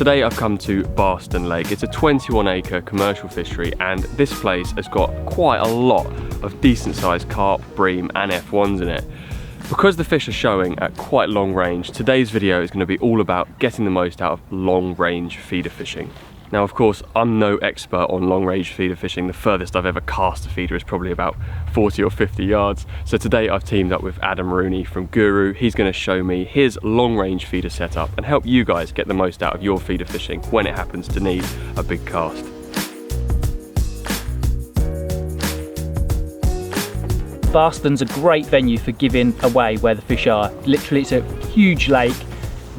Today I've come to Barston Lake. It's a 21-acre commercial fishery, and this place has got quite a lot of decent sized carp, bream and F1s in it. Because the fish are showing at quite long range, today's video is going to be all about getting the most out of long range feeder fishing. Now of course, I'm no expert on long range feeder fishing. The furthest I've ever cast a feeder is probably about 40 or 50 yards. So today I've teamed up with Adam Rooney from Guru. He's going to show me his long range feeder setup and help you guys get the most out of your feeder fishing when it happens to need a big cast. Barston's a great venue for giving away where the fish are. Literally, it's a huge lake,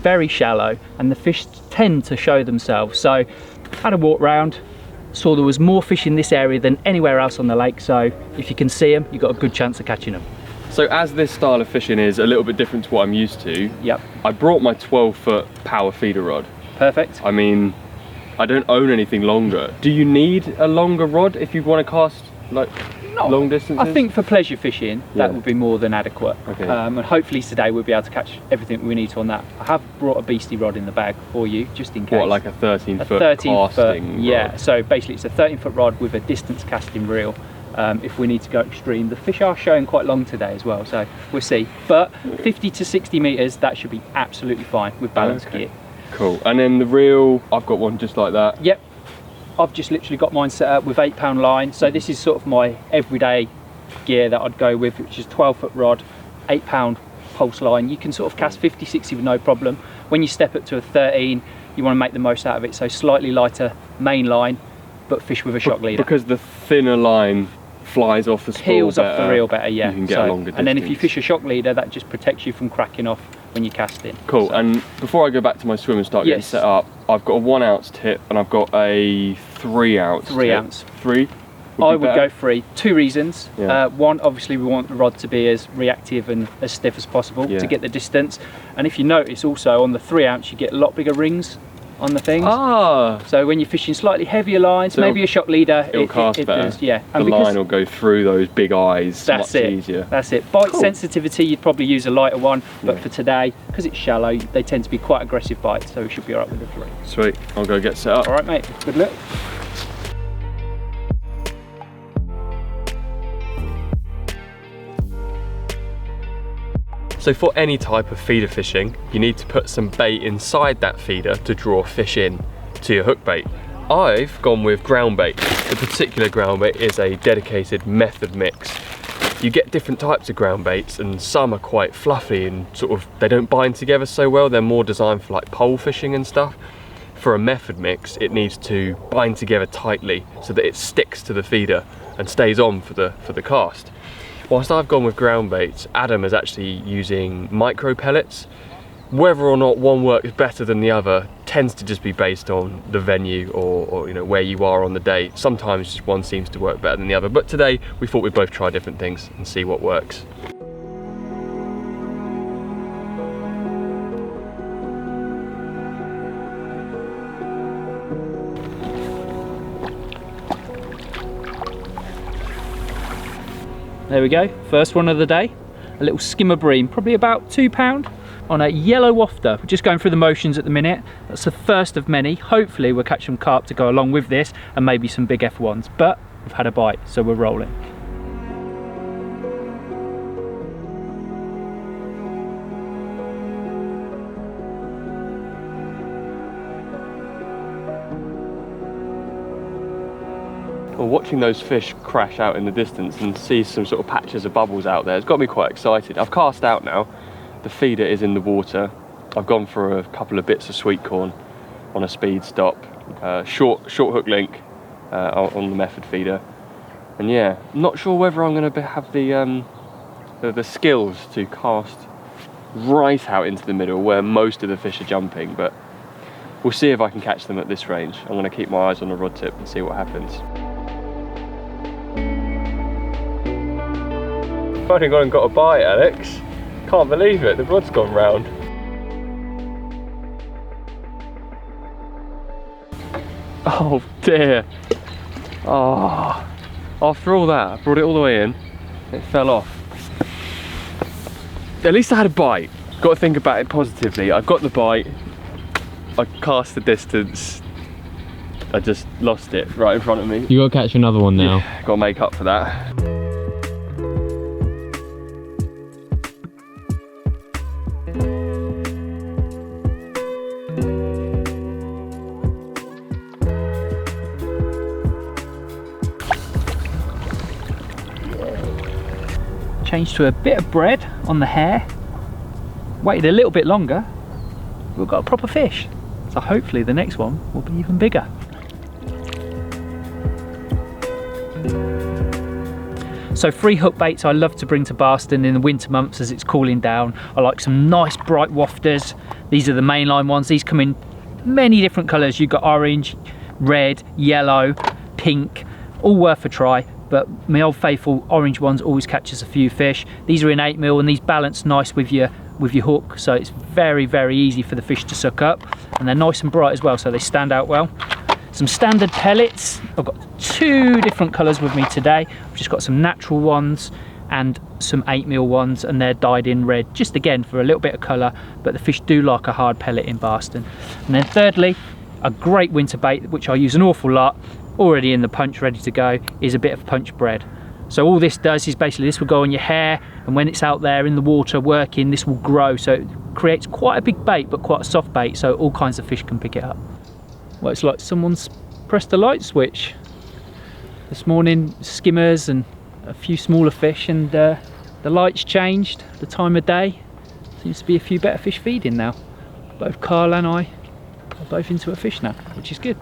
very shallow, and the fish tend to show themselves. So had a walk round, saw there was more fish in this area than anywhere else on the lake, so if you can see them, you've got a good chance of catching them. So as this style of fishing is a little bit different to what I'm used to, yep, I brought my 12-foot power feeder rod. Perfect. I mean, I don't own anything longer. Do you need a longer rod if you want to cast like long distances? I think for pleasure fishing, that would be more than adequate. Okay. And hopefully today we'll be able to catch everything we need to on that. I have brought a beastie rod in the bag for you, just in case. What, like a 13-foot casting rod? Yeah, so basically it's a 13-foot rod with a distance casting reel. If we need to go extreme. The fish are showing quite long today as well, so we'll see. But 50 to 60 metres, that should be absolutely fine with balance gear. Cool. And then the reel, I've got one just like that. Yep. I've just literally got mine set up with 8-pound line. So this is sort of my everyday gear that I'd go with, which is 12-foot rod, 8-pound pulse line. You can sort of cast 50, 60 with no problem. When you step up to a 13, you want to make the most out of it. So slightly lighter main line, but fish with a shock leader. Because the thinner line flies off the spool peels off the reel better, yeah. You can get a longer distance. And then if you fish a shock leader, that just protects you from cracking off when you cast in. Cool. So. And before I go back to my swim and start getting set up, I've got a 1-ounce tip and I've got a 3-ounce 3-ounce. 3? I would go 3. 2 reasons. Yeah. One, obviously we want the rod to be as reactive and as stiff as possible to get the distance. And if you notice also on the 3-ounce you get a lot bigger rings on the things. So when you're fishing slightly heavier lines, so maybe a shock leader, it cast better. Does, yeah. And the line will go through those big eyes much easier. That's it. Bite sensitivity, you'd probably use a lighter one, but for today, because it's shallow, they tend to be quite aggressive bites, so we should be all right with the 3. Sweet, I'll go get set up. All right, mate, good luck. So for any type of feeder fishing, you need to put some bait inside that feeder to draw fish in to your hook bait. I've gone with ground bait. The particular ground bait is a dedicated method mix. You get different types of ground baits, and some are quite fluffy and sort of, they don't bind together so well. They're more designed for like pole fishing and stuff. For a method mix, it needs to bind together tightly so that it sticks to the feeder and stays on for the cast. Whilst I've gone with ground baits, Adam is actually using micro pellets. Whether or not one works better than the other tends to just be based on the venue or you know, where you are on the day. Sometimes just one seems to work better than the other, but today we thought we'd both try different things and see what works. There we go, first one of the day. A little skimmer bream, probably about £2 on a yellow wafter. We're just going through the motions at the minute. That's the first of many. Hopefully we'll catch some carp to go along with this and maybe some big F1s, but we've had a bite, so we're rolling. Well, watching those fish crash out in the distance and see some sort of patches of bubbles out there, it's got me quite excited. I've cast out now, the feeder is in the water. I've gone for a couple of bits of sweet corn on a speed stop, short hook link on the method feeder. And yeah, I'm not sure whether I'm going to have the skills to cast right out into the middle where most of the fish are jumping, but we'll see if I can catch them at this range. I'm going to keep my eyes on the rod tip and see what happens. I've only gone and got a bite, Alex. Can't believe it, the rod's gone round. Oh dear. Oh, after all that, I brought it all the way in, it fell off. At least I had a bite. Got to think about it positively. I got the bite, I cast the distance, I just lost it right in front of me. You got to catch another one now. Yeah, got to make up for that. Changed to a bit of bread on the hair. Waited a little bit longer. We've got a proper fish. So hopefully the next one will be even bigger. So free hook baits I love to bring to Barston in the winter months as it's cooling down. I like some nice bright wafters. These are the mainline ones. These come in many different colours. You've got orange, red, yellow, pink, all worth a try. But my old faithful orange ones always catches a few fish. These are in 8mm and these balance nice with your hook, so it's very, very easy for the fish to suck up. And they're nice and bright as well, so they stand out well. Some standard pellets. I've got 2 different colours with me today. I've just got some natural ones and some 8mm ones, and they're dyed in red, just again for a little bit of colour, but the fish do like a hard pellet in Barston. And then thirdly, a great winter bait, which I use an awful lot, already in the punch ready to go, is a bit of punch bread. So all this does is basically this will go on your hair, and when it's out there in the water working, this will grow, so it creates quite a big bait but quite a soft bait, so all kinds of fish can pick it up. Well, it's like someone's pressed a light switch. This morning, skimmers and a few smaller fish, and the lights changed, the time of day. Seems to be a few better fish feeding now. Both Carl and I are both into a fish now, which is good.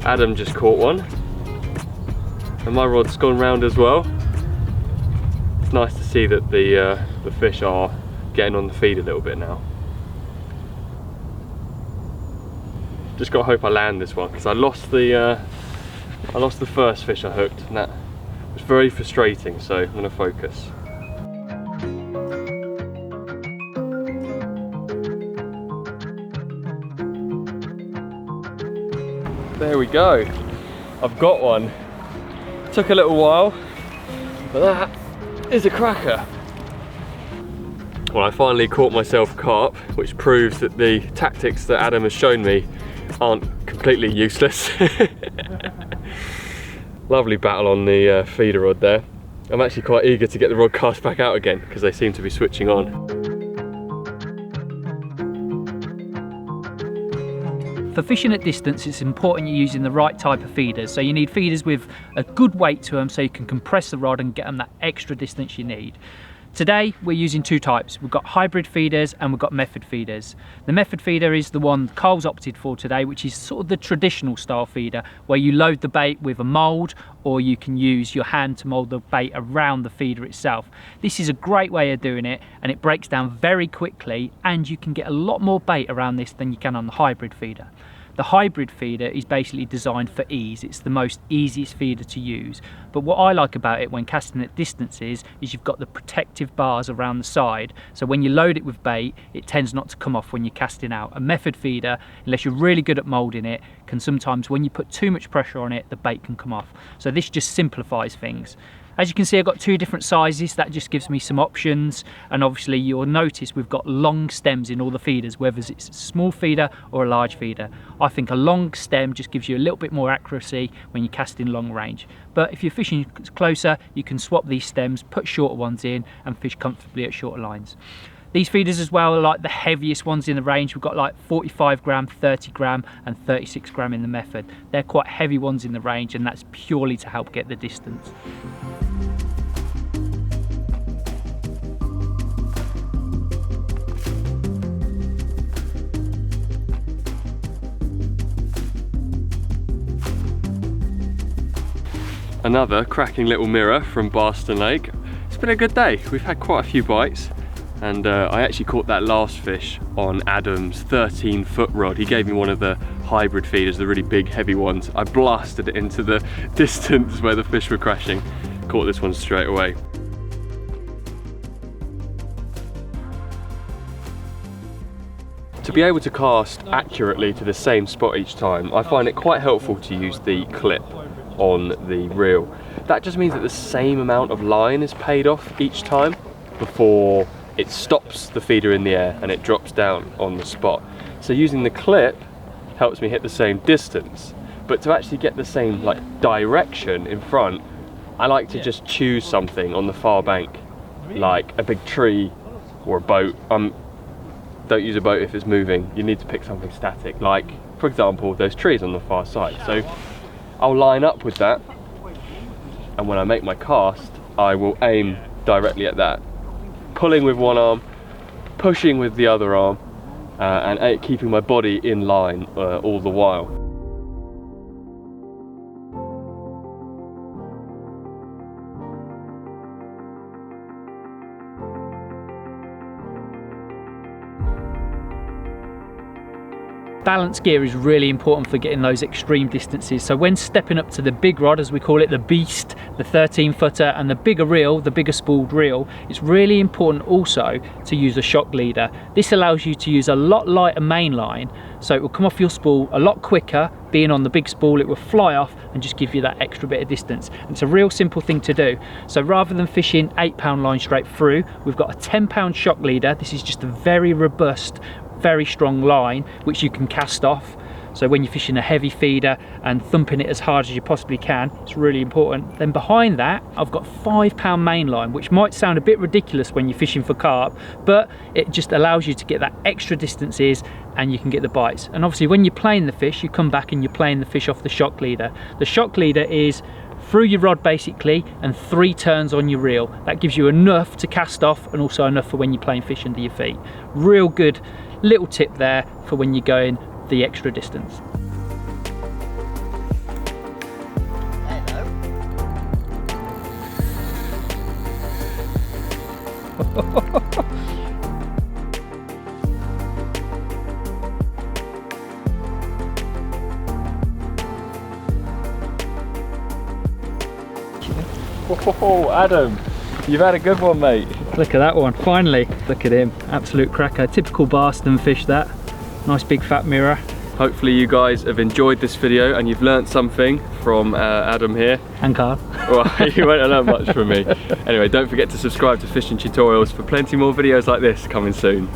Adam just caught one, and my rod's gone round as well. It's nice to see that the fish are getting on the feed a little bit now. Just got to hope I land this one, because I lost the first fish I hooked, and that was very frustrating. So I'm going to focus. There we go. I've got one. Took a little while, but that is a cracker. Well, I finally caught myself carp, which proves that the tactics that Adam has shown me aren't completely useless. Lovely battle on the feeder rod there. I'm actually quite eager to get the rod cast back out again, because they seem to be switching on. For fishing at distance, it's important you're using the right type of feeders. So you need feeders with a good weight to them so you can compress the rod and get them that extra distance you need. Today we're using 2 types. We've got hybrid feeders and we've got method feeders. The method feeder is the one Carl's opted for today, which is sort of the traditional style feeder, where you load the bait with a mould, or you can use your hand to mould the bait around the feeder itself. This is a great way of doing it, and it breaks down very quickly, and you can get a lot more bait around this than you can on the hybrid feeder. The hybrid feeder is basically designed for ease. It's the most easiest feeder to use. But what I like about it when casting at distances is you've got the protective bars around the side. So when you load it with bait, it tends not to come off when you're casting out. A method feeder, unless you're really good at moulding it, can sometimes, when you put too much pressure on it, the bait can come off. So this just simplifies things. As you can see, I've got 2 different sizes. That just gives me some options, and obviously you'll notice we've got long stems in all the feeders, whether it's a small feeder or a large feeder. I think a long stem just gives you a little bit more accuracy when you're casting long range. But if you're fishing closer, you can swap these stems, put shorter ones in, and fish comfortably at shorter lines. These feeders as well are like the heaviest ones in the range. We've got like 45 gram, 30 gram and 36 gram in the method. They're quite heavy ones in the range, and that's purely to help get the distance. Another cracking little mirror from Barston Lake. It's been a good day. We've had quite a few bites, and I actually caught that last fish on Adam's 13-foot rod. He gave me one of the hybrid feeders, the really big heavy ones. I blasted it into the distance where the fish were crashing. Caught this one straight away. To be able to cast accurately to the same spot each time, I find it quite helpful to use the clip on the reel. That just means that the same amount of line is paid off each time before it stops the feeder in the air and it drops down on the spot. So using the clip helps me hit the same distance, but to actually get the same direction in front, I like to just choose something on the far bank, like a big tree or a boat. Don't use a boat if it's moving. You need to pick something static, like for example those trees on the far side. So I'll line up with that, and when I make my cast I will aim directly at that, pulling with one arm, pushing with the other arm, and keeping my body in line all the while. Balance gear is really important for getting those extreme distances. So when stepping up to the big rod, as we call it, the beast, the 13-footer, and the bigger reel, the bigger spooled reel, it's really important also to use a shock leader. This allows you to use a lot lighter main line, so it will come off your spool a lot quicker. Being on the big spool, it will fly off and just give you that extra bit of distance. And it's a real simple thing to do. So rather than fishing 8-pound line straight through, we've got a 10-pound shock leader. This is just a very robust, very strong line which you can cast off. So when you're fishing a heavy feeder and thumping it as hard as you possibly can, it's really important. Then behind that, I've got 5-pound main line, which might sound a bit ridiculous when you're fishing for carp, but it just allows you to get that extra distances and you can get the bites. And obviously when you're playing the fish, you come back and you're playing the fish off the shock leader. The shock leader is through your rod basically, and 3 turns on your reel. That gives you enough to cast off and also enough for when you're playing fish under your feet. Real good little tip there for when you're going the extra distance. Oh, Adam, you've had a good one, mate. Look at that one, finally. Look at him, absolute cracker. Typical Barston fish that. Nice big fat mirror. Hopefully you guys have enjoyed this video and you've learnt something from Adam here. And Carp. Well, you won't learn much from me. Anyway, don't forget to subscribe to Fishing Tutorials for plenty more videos like this coming soon.